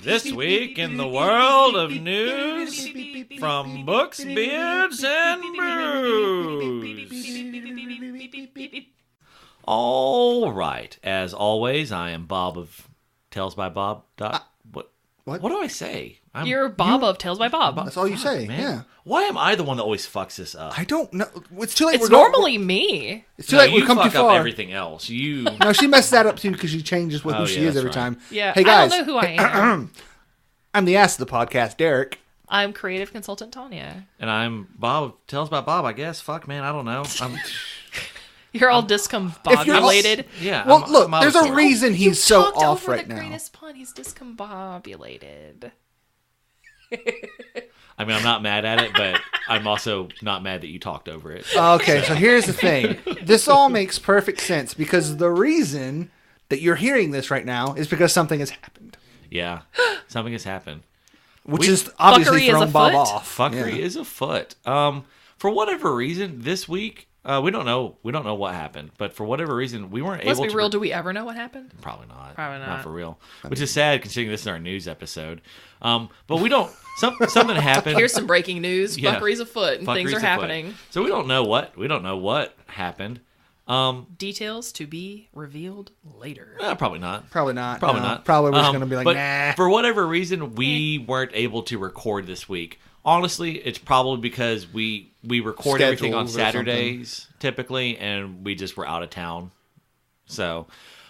This week in the world of news from books, beards, and brews. All right. As always, I am Bob of Tales by Bob. What do I say? You're Bob of Tales by Bob. That's all you say, man. yeah. Why am I the one that always fucks this up? I don't know. It's too late. It's normally me. It's too late. You We've come fuck too up far. everything else. You. No, she messes that up too because she changes who she is every time. Yeah, Hey guys, I don't know who I am. I'm the ass of the podcast, Derek. I'm creative consultant Tanya. And I'm Bob of Tales by Bob, I guess. Fuck, man, I don't know. You're all discombobulated. Yeah. Well, look, I'm out there's of a sorts. reason he's so Talked off over right the now. greatest pun. He's discombobulated. I mean, I'm not mad at it, but I'm also not mad that you talked over it. Okay, so here's the thing. This all makes perfect sense because the reason that you're hearing this right now is because something has happened. Yeah. Something has happened. Which is obviously Fuckery is thrown Bob afoot? off. Fuckery Yeah. is afoot. For whatever reason, this week, we don't know what happened, but for whatever reason, we weren't Let's able be to... real. Do we ever know what happened? Probably not. Probably not. Not for real. Which is sad considering this is our news episode. But we don't... Something happened. Here's some breaking news. Yeah. Fuckery's afoot and things Fuckery's are afoot. happening. So we don't know what happened. Details to be revealed later. Probably not. Probably not. Probably No. not. Probably we're just going to be like, but nah. for whatever reason, we weren't able to record this week. Honestly, it's probably because we record everything on Schedules or something. Saturdays typically, and we just were out of town. So,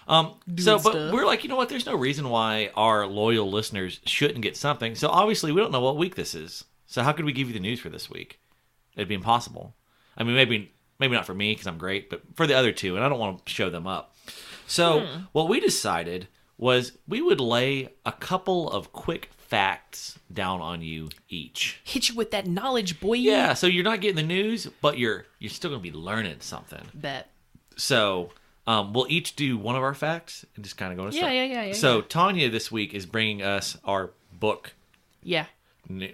but stuff. we're like, you know what? There's no reason why our loyal listeners shouldn't get something. So obviously, we don't know what week this is. So how could we give you the news for this week? It'd be impossible. I mean, maybe not for me because I'm great, but for the other two, and I don't want to show them up. So what we decided was we would lay a couple of quick facts down on you each. Hit you with that knowledge, boy. Yeah, so you're not getting the news, but you're still going to be learning something. Bet. So we'll each do one of our facts and just kind of go to Yeah. So Tanya this week is bringing us our book Yeah.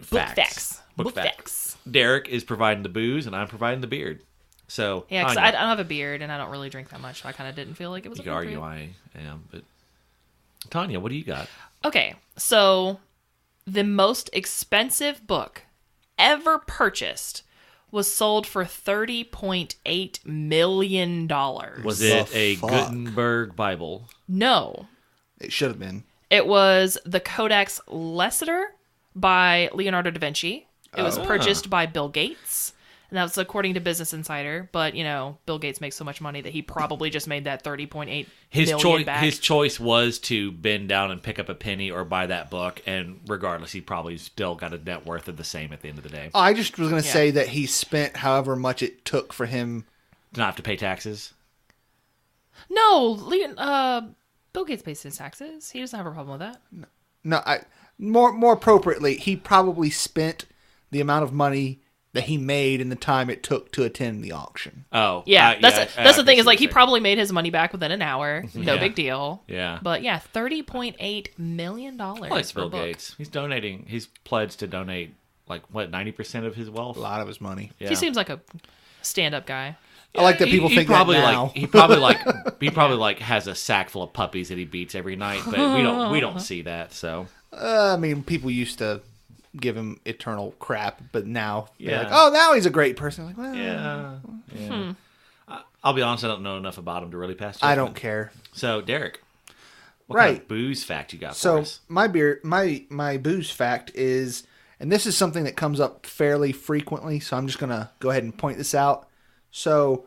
facts. Book facts. Derek is providing the booze, and I'm providing the beard. So Yeah, because Tanya, I don't have a beard and I don't really drink that much, so I kind of didn't feel like it was you could appropriate. argue I am, but Tanya, what do you got? Okay, so the most expensive book ever purchased was sold for $30.8 million. Was The it a fuck? Gutenberg Bible? No. It should have been. It was the Codex Leicester by Leonardo da Vinci. It was purchased by Bill Gates. And that's according to Business Insider. But, you know, Bill Gates makes so much money that he probably just made that $30.8 million back. His choice was to bend down and pick up a penny or buy that book, and regardless, he probably still got a net worth of the same at the end of the day. I just was going to say that he spent however much it took for him. Not have to pay taxes. No, Bill Gates pays his taxes. He doesn't have a problem with that. No, more appropriately, he probably spent the amount of money that he made in the time it took to attend the auction. Oh, Yeah, that's the thing. Is like he probably. probably made his money back within an hour. No Yeah. big deal. Yeah. But yeah, $30.8 million Likes for a Bill book. Gates. He's donating. He's pledged to donate 90% of his wealth. A lot of his money. Yeah. He seems like a stand-up guy. I like that people think probably that now. he probably has a sack full of puppies that he beats every night, but we don't see that. So I mean, people used to give him eternal crap, but now they're Yeah. like, oh, now he's a great person. Like, well, yeah. I'll be honest, I don't know enough about him to really pass. I judgment. don't care. So Derek, what kind Right. of booze fact you got for So us? my booze fact is, and this is something that comes up fairly frequently, so I'm just gonna go ahead and point this out. So,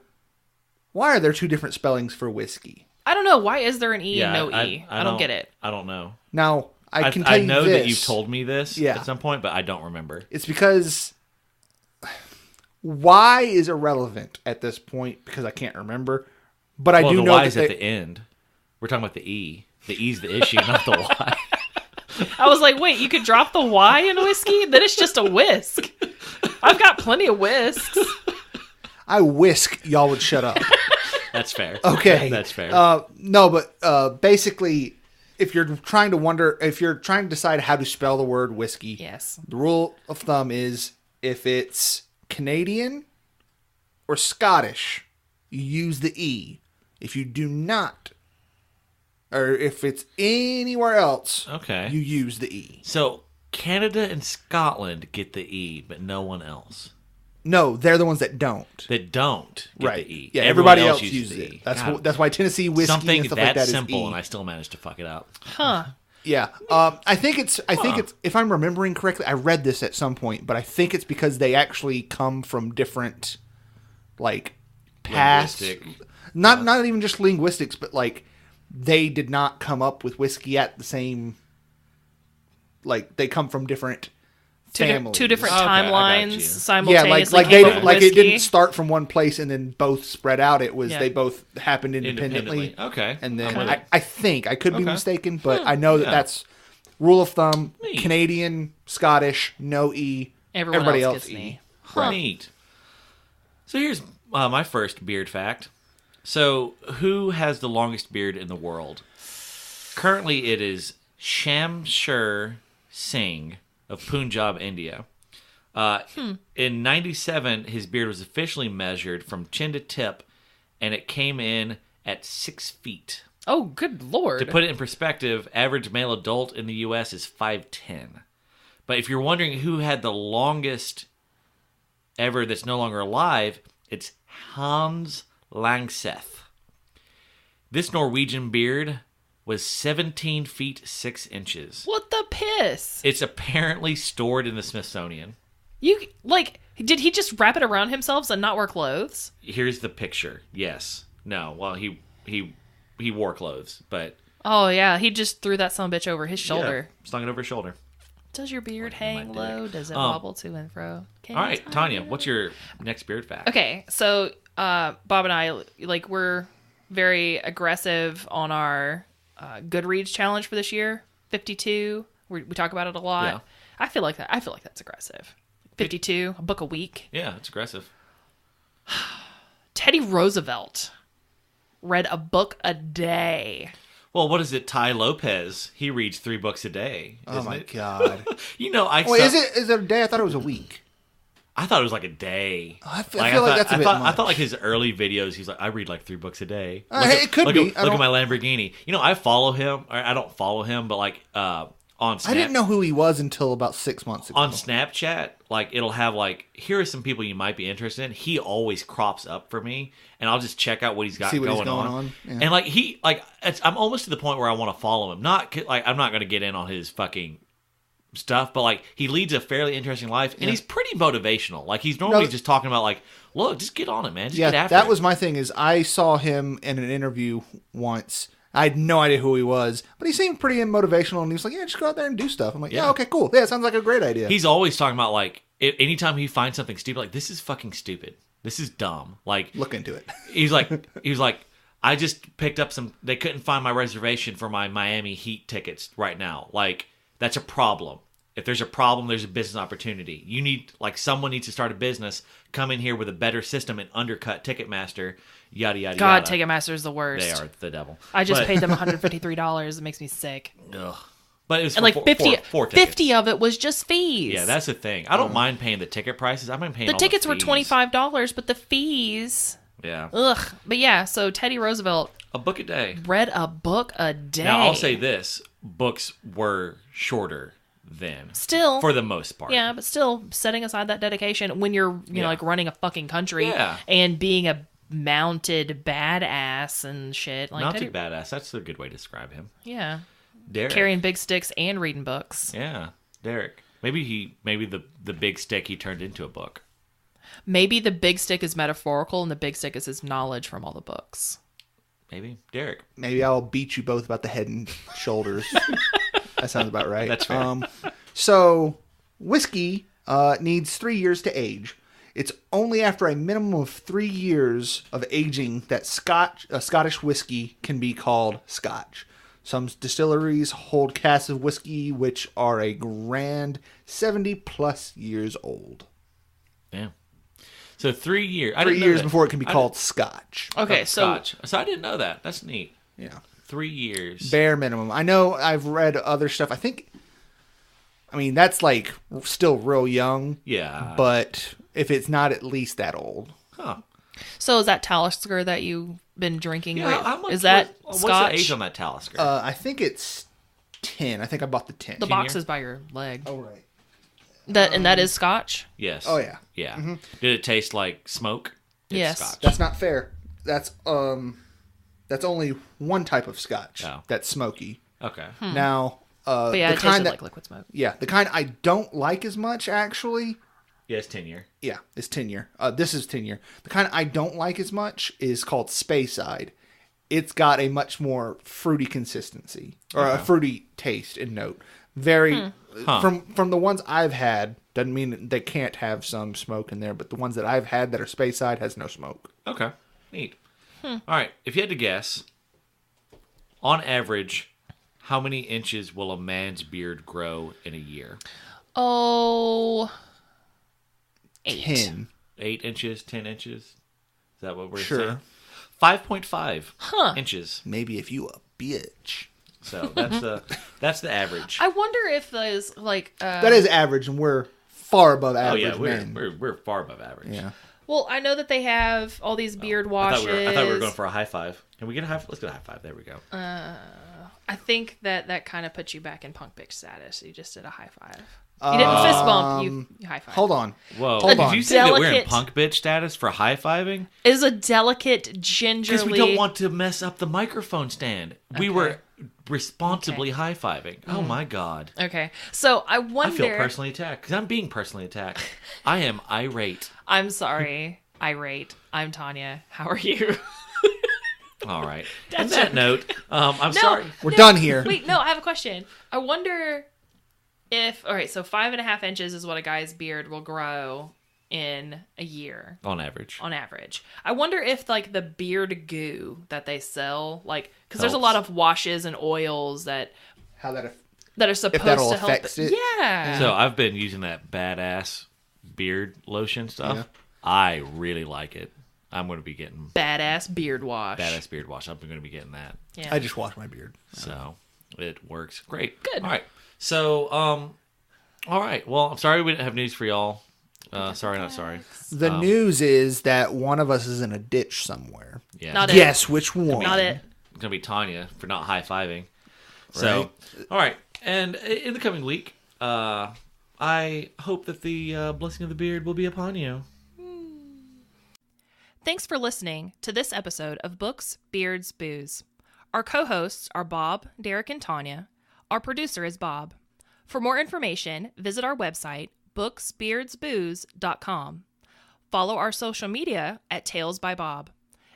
why are there two different spellings for whiskey? I don't know. Why is there an E and no E? I don't get it. I don't know. Now, I can tell you know this. that you've told me this Yeah. at some point, but I don't remember. It's because Y is irrelevant at this point because I can't remember. But I do the know Y that is at the end. We're talking about the E. The E's the issue, not the Y. I was like, wait, you could drop the Y in whiskey? Then it's just a whisk. I've got plenty of whisks. I whisk y'all would shut up. That's fair. Okay. That's fair. No, but basically, if you're trying to decide how to spell the word whiskey, Yes. the rule of thumb is if it's Canadian or Scottish, you use the E. If you do not or if it's anywhere else, Okay. you use the E. So Canada and Scotland get the E, but no one else. No, they're the ones that don't. That don't get Right. the E. Yeah, Everyone everybody else uses the it. E. That's God, that's why Tennessee whiskey something and stuff that like that simple, is E. and I still managed to fuck it up. Huh. Yeah. I think it's if I'm remembering correctly, I read this at some point, but I think it's because they actually come from different like past Linguistic. not even just linguistics, but like they did not come up with whiskey at the same like they come from different families. Two different Okay, I got you. timelines Yeah, simultaneously. like came they up with like it whiskey. didn't start from one place and then both spread out. It was Yeah. they both happened independently. Okay. And then I'm with it. I think I could be Okay. mistaken, but I know that Yeah. that's rule of thumb. Neat. Canadian, Scottish, no E. Everybody else gets E. an E. Neat. So here's my first beard fact. So who has the longest beard in the world? Currently, it is Shamsher Singh of Punjab, India. In 97, his beard was officially measured from chin to tip, and it came in at 6 feet. Oh, good lord. To put it in perspective, average male adult in the U.S. is 5'10". But if you're wondering who had the longest ever that's no longer alive, it's Hans Langseth. This Norwegian beard was 17 feet 6 inches. What the piss? It's apparently stored in the Smithsonian. Did he just wrap it around himself and not wear clothes? Here's the picture. Yes. No. Well, he wore clothes, but Oh, yeah. He just threw that son of a bitch over his shoulder. yeah, slung it over his shoulder. Does your beard my hang dick. low? Does it wobble to and fro? Can All you right, tie Tanya, it? what's your next beard fact? Okay, so Bob and I, we're very aggressive on our Goodreads challenge for this year. 52. We talk about it a lot. Yeah. I feel like that's aggressive. 52, a book a week. Yeah, it's aggressive. Teddy Roosevelt read a book a day. Well, what is it? Ty Lopez, he reads 3 books a day. Oh isn't my it? god! You know, Wait, is it a day? I thought it was a week. I thought it was like a day. I feel like that's a bit I much. thought like his early videos, he's like, I read like 3 books a day. It could be. Look at my Lamborghini. You know, I follow him. Or I don't follow him, but like on Snap, I didn't know who he was until about 6 months ago. on Snapchat, like it'll have like, here are some people you might be interested in. He always crops up for me, and I'll just check out what he's got See what he's going going on. on, yeah. And like I'm almost to the point where I want to follow him. Not like I'm not going to get in on his fucking stuff, but like he leads a fairly interesting life, and he's pretty motivational. Like he's normally just talking about like, look, just get on it, man. Just get after that it. was my thing. Is I saw him in an interview once. I had no idea who he was, but he seemed pretty motivational, and he was like, "Yeah, just go out there and do stuff." I'm like, "Yeah, Yeah. okay, cool. Yeah, sounds like a great idea." He's always talking about like anytime he finds something stupid, like this is fucking stupid. This is dumb. Like Look into it. he was like, I just picked up some. They couldn't find my reservation for my Miami Heat tickets right now. Like that's a problem. If there's a problem, there's a business opportunity. You need someone needs to start a business. Come in here with a better system and undercut Ticketmaster. Yada yada God, yada. Ticketmaster is the worst. They are the devil. I just paid them $153. It makes me sick. Ugh. But it was And for like 50, four tickets. 50 of it was just fees. Yeah, that's the thing. I don't mind paying the ticket prices. I mind paying the all tickets were fees. $25, but the fees. Yeah, Ugh. But yeah, so Teddy Roosevelt a book a day. read a book a day. Now I'll say this: books were shorter then, Still. for the most part. Yeah, but still, setting aside that dedication when you're, you know, like running a fucking country Yeah. and being a mounted badass and shit. Like Mounted Teddy, badass. That's a good way to describe him. yeah. Derek. Carrying big sticks and reading books. Yeah, Derek. Maybe the big stick he turned into a book. Maybe the big stick is metaphorical and the big stick is his knowledge from all the books. Maybe Derek. Maybe I'll beat you both about the head and shoulders. That sounds about right. That's fair. So whiskey needs 3 years to age. It's only after a minimum of 3 years of aging that Scottish whiskey can be called Scotch. Some distilleries hold casks of whiskey which are a grand 70 plus years old. Yeah. So 3 years. 3 years before it can be called Scotch. Okay, so Scotch. So I didn't know that. That's neat. Yeah. 3 years. Bare minimum. I know I've read other stuff. I mean, that's like still real young. Yeah. But if it's not at least that old. Huh. So is that Talisker that you've been drinking? Yeah, how much is that what's Scotch? the age on that Talisker? I think it's 10. I think I bought the 10. The 10 box year? is by your leg. Oh, right. And that is Scotch? Yes. Oh, yeah. Yeah. Did it taste like smoke? It's Yes. Scotch. That's not fair. That's only one type of Scotch Oh. that's smoky. Okay. Now, But yeah, the it kind tasted that like liquid smoke. the kind I don't like as much actually. Yeah, it's 10 year. Yeah, it's 10 year. This is 10 year. The kind I don't like as much is called Speyside. It's got a much more fruity consistency or a fruity taste and note. Very from the ones I've had, doesn't mean that they can't have some smoke in there, but the ones that I've had that are Speyside has no smoke. Okay. Neat. All right. If you had to guess, on average, how many inches will a man's beard grow in a year? Oh, 8. 10. 8 inches, 10 inches? Is that what we're Sure. saying? 5.5 inches. Maybe if you a bitch. So that's the average. I wonder if those like. That is average, and we're far above Oh average yeah, men. we're far above average. Yeah. Well, I know that they have all these beard I washes. thought we were going for a high five. Can we get a high? Let's get a high five. There we go. I think that kind of puts you back in punk bitch status. You just did a high five. You didn't fist bump. You high five. Hold on. Whoa! Hold Did on. you say that we're in Delicate- punk bitch status for high fiving? It is a delicate, gingerly. Because we don't want to mess up the microphone stand. We Okay. were responsibly high fiving. Oh my god! Okay, so I I wonder. feel personally attacked because I'm being personally attacked. I am irate. I'm sorry. Irate. I'm Tanya. How are you? All right. On that note, I'm sorry. We're done here. Wait, no, I have a question. I wonder if, all right, so 5.5 inches is what a guy's beard will grow in a year On average. on average. I wonder if like the beard goo that they sell, like, because there's a Helps. lot of washes and oils that How that are supposed that'll to help. affect it? Yeah. So I've been using that badass beard lotion stuff. Yeah. I really like it. I'm going to be getting Badass beard wash. badass beard wash. I'm going to be getting that. Yeah. I just wash my beard. So it works great. Good. All right. So, all right. Well, I'm sorry we didn't have news for y'all. Sorry, not sorry. The news is that one of us is in a ditch somewhere. Yeah. Not it. Guess which one? Not it. It's going to be Tanya for not high fiving. So, all right. And in the coming week, I hope that the blessing of the beard will be upon you. Thanks for listening to this episode of Books, Beards, Booze. Our co-hosts are Bob, Derek, and Tanya. Our producer is Bob. For more information, visit our website, booksbeardsbooze.com. Follow our social media at Tales by Bob.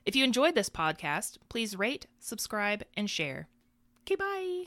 If you enjoyed this podcast, please rate, subscribe, and share. Okay, bye.